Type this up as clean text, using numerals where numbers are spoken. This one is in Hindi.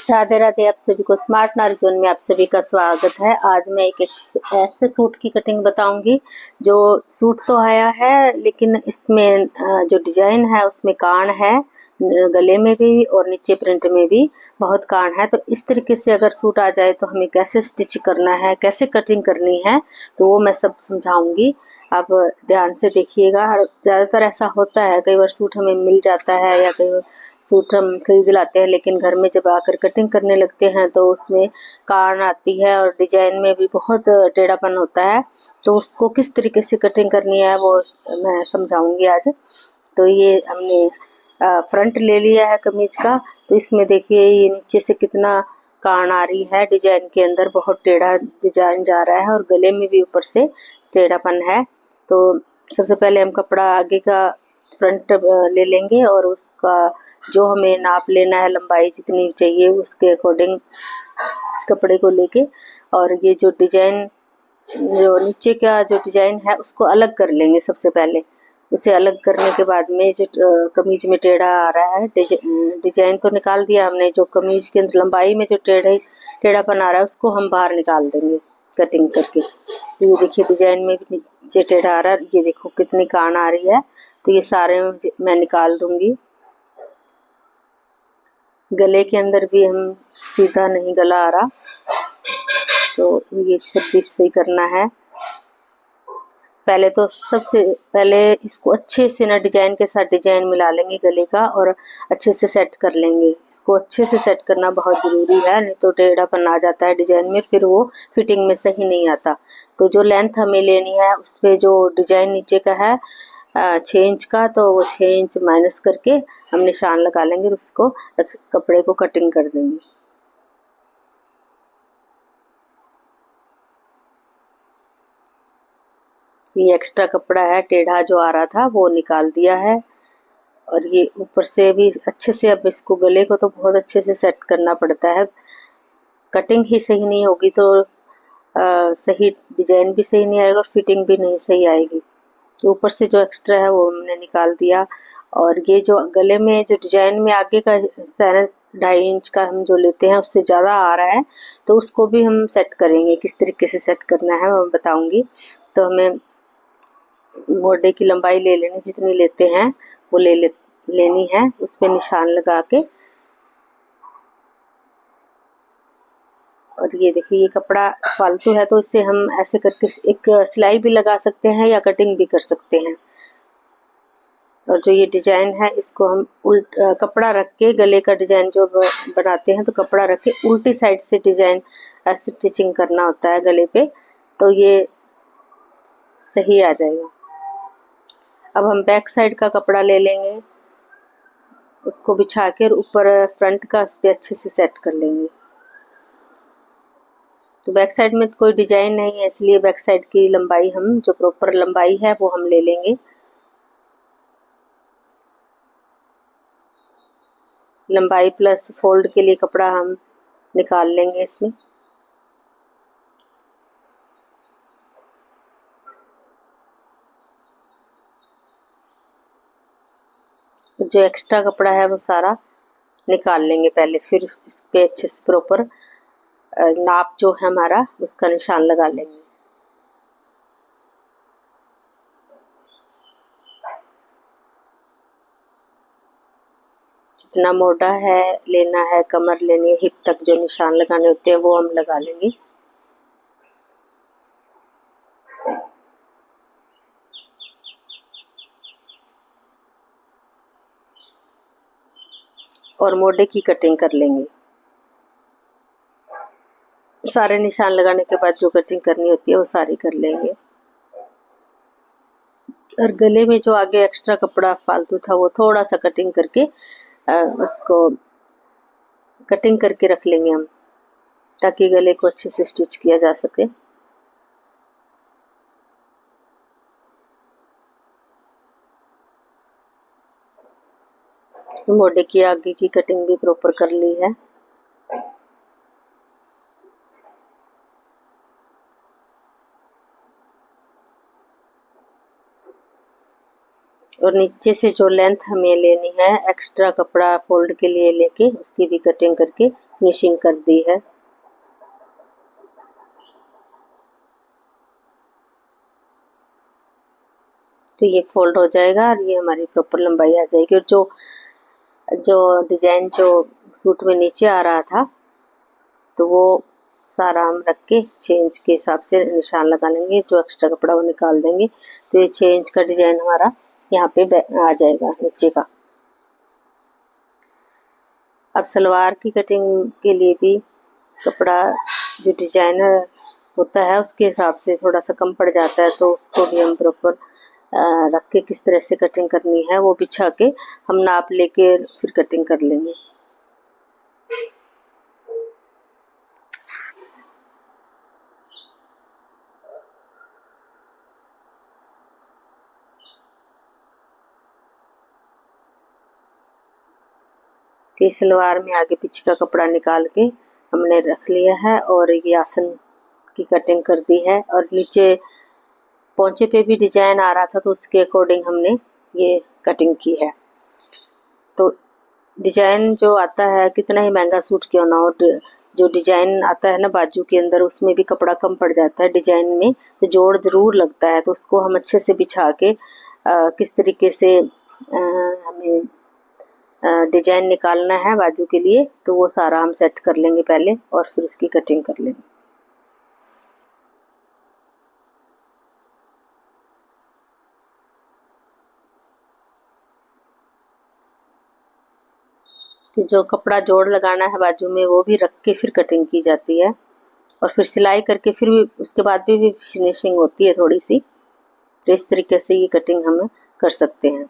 राधे राधे। आप सभी को स्मार्ट नारी जोन में आप सभी का स्वागत है। आज मैं एक ऐसे सूट की कटिंग बताऊंगी जो सूट तो आया है, लेकिन इसमें जो डिजाइन है उसमें कान है, गले में भी और नीचे प्रिंट में भी बहुत कान है। तो इस तरीके से अगर सूट आ जाए तो हमें कैसे स्टिच करना है, कैसे कटिंग करनी है, तो वो मैं सब समझाऊंगी। आप ध्यान से देखिएगा। ज़्यादातर ऐसा होता है, कई बार सूट हमें मिल जाता है या कई बार सूट हम खरीद लाते हैं, लेकिन घर में जब आकर कटिंग करने लगते हैं तो उसमें कान आती है और डिजाइन में भी बहुत टेढ़ापन होता है। तो उसको किस तरीके से कटिंग करनी है वो मैं समझाऊंगी आज। तो ये हमने फ्रंट ले लिया है कमीज का। तो इसमें देखिए ये नीचे से कितना कान आ रही है, डिजाइन के अंदर बहुत टेढ़ा डिजाइन जा रहा है और गले में भी ऊपर से टेढ़ापन है। तो सबसे पहले हम कपड़ा आगे का फ्रंट ले लेंगे और उसका जो हमें नाप लेना है, लंबाई जितनी चाहिए उसके अकॉर्डिंग इस कपड़े को लेके, और ये जो डिजाइन जो नीचे का जो डिजाइन है उसको अलग कर लेंगे। सबसे पहले उसे अलग करने के बाद में जो कमीज में टेढ़ा आ रहा है, डिजाइन तो निकाल दिया हमने, जो कमीज के अंदर लंबाई में जो टेढ़ापन आ रहा है उसको हम बाहर निकाल देंगे कटिंग करके। तो ये देखिए डिजाइन में भी नीचे टेढ़ा आ रहा है, ये देखो कितनी कान आ रही है। तो ये सारे मैं निकाल दूंगी। गले के अंदर भी हम सीधा नहीं गला आ रहा, तो ये सब भी सही करना है। पहले तो सबसे पहले इसको अच्छे से ना डिजाइन के साथ डिजाइन मिला लेंगे गले का और अच्छे से सेट कर लेंगे। इसको अच्छे से सेट करना बहुत जरूरी है, नहीं तो टेढ़ापन आ जाता है डिजाइन में, फिर वो फिटिंग में सही नहीं आता। तो जो लेंथ हमें लेनी है उस पे जो डिजाइन नीचे का है 6 इंच का, तो वो 6 इंच माइनस करके हम निशान लगा लेंगे और उसको कपड़े को कटिंग कर देंगे। ये एक्स्ट्रा कपड़ा है टेढ़ा जो आ रहा था वो निकाल दिया है। और ये ऊपर से भी अच्छे से, अब इसको गले को तो बहुत अच्छे से सेट करना पड़ता है। कटिंग ही सही नहीं होगी तो सही डिजाइन भी सही नहीं आएगा और फिटिंग भी नहीं सही आएगी। तो ऊपर से जो एक्स्ट्रा है वो हमने निकाल दिया। और ये जो गले में जो डिजाइन में आगे का हिस्सा है 2.5 इंच का हम जो लेते हैं उससे ज़्यादा आ रहा है, तो उसको भी हम सेट करेंगे। किस तरीके से सेट करना है मैं बताऊंगी। तो हमें मोढे की लंबाई ले लेनी, जितनी लेते हैं वो लेनी है, उस पर निशान लगा के। और ये देखिए ये कपड़ा फालतू है तो इसे हम ऐसे करके एक सिलाई भी लगा सकते हैं या कटिंग भी कर सकते हैं। और जो ये डिजाइन है इसको हम कपड़ा रख के गले का डिजाइन जो बनाते हैं, तो कपड़ा रख के उल्टी साइड से डिजाइन स्टिचिंग करना होता है गले पे, तो ये सही आ जाएगा। अब हम बैक साइड का कपड़ा ले लेंगे, उसको बिछा कर ऊपर फ्रंट का उस पर अच्छे से सेट कर लेंगे। तो बैक साइड में कोई डिजाइन नहीं है, इसलिए बैक साइड की लंबाई हम जो प्रॉपर लंबाई है वो हम ले लेंगे। लंबाई प्लस फोल्ड के लिए कपड़ा हम निकाल लेंगे इसमें। जो एक्स्ट्रा कपड़ा है वो सारा निकाल लेंगे पहले, फिर इस पे अच्छे से प्रॉपर नाप जो है हमारा उसका निशान लगा लेंगे। जितना मोटा है लेना है, कमर लेनी है, हिप तक जो निशान लगाने होते हैं वो हम लगा लेंगे। और मोढे की कटिंग कर लेंगे। सारे निशान लगाने के बाद जो कटिंग करनी होती है वो सारी कर लेंगे। और गले में जो आगे एक्स्ट्रा कपड़ा फालतू था वो थोड़ा सा कटिंग करके उसको कटिंग करके रख लेंगे हम, ताकि गले को अच्छे से स्टिच किया जा सके। मोढे की आगे की कटिंग भी प्रॉपर कर ली है। और नीचे से जो लेंथ हमें लेनी है एक्स्ट्रा कपड़ा फोल्ड के लिए लेके उसकी भी कटिंग करके फिनिशिंग कर दी है। तो ये फोल्ड हो जाएगा और ये हमारी प्रॉपर लंबाई आ जाएगी। और जो जो डिजाइन जो सूट में नीचे आ रहा था तो वो सारा हम रख के 6 इंच के हिसाब से निशान लगा लेंगे, जो एक्स्ट्रा कपड़ा वो निकाल देंगे। तो ये 6 इंच का डिजाइन हमारा यहाँ पे आ जाएगा नीचे का। अब सलवार की कटिंग के लिए भी कपड़ा जो डिजाइनर होता है उसके हिसाब से थोड़ा सा कम पड़ जाता है, तो उसको भी हम प्रॉपर रख के किस तरह से कटिंग करनी है वो बिछा के हम नाप लेके फिर कटिंग कर लेंगे। कि सलवार में आगे पीछे का कपड़ा निकाल के हमने रख लिया है और ये आसन की कटिंग कर दी है। और नीचे पोंचे पे भी डिजाइन आ रहा था तो उसके अकॉर्डिंग हमने ये कटिंग की है। तो डिजाइन जो आता है कितना ही महंगा सूट क्यों ना हो, जो डिजाइन आता है ना बाजू के अंदर उसमें भी कपड़ा कम पड़ जाता है डिजाइन में, तो जोड़ जरूर लगता है। तो उसको हम अच्छे से बिछा के किस तरीके से हमें डिजाइन निकालना है बाजू के लिए, तो वो सारा हम सेट कर लेंगे पहले और फिर उसकी कटिंग कर लेंगे। कि जो कपड़ा जोड़ लगाना है बाजू में वो भी रख के फिर कटिंग की जाती है और फिर सिलाई करके फिर भी उसके बाद भी फिनिशिंग होती है थोड़ी सी। तो इस तरीके से ये कटिंग हम कर सकते हैं।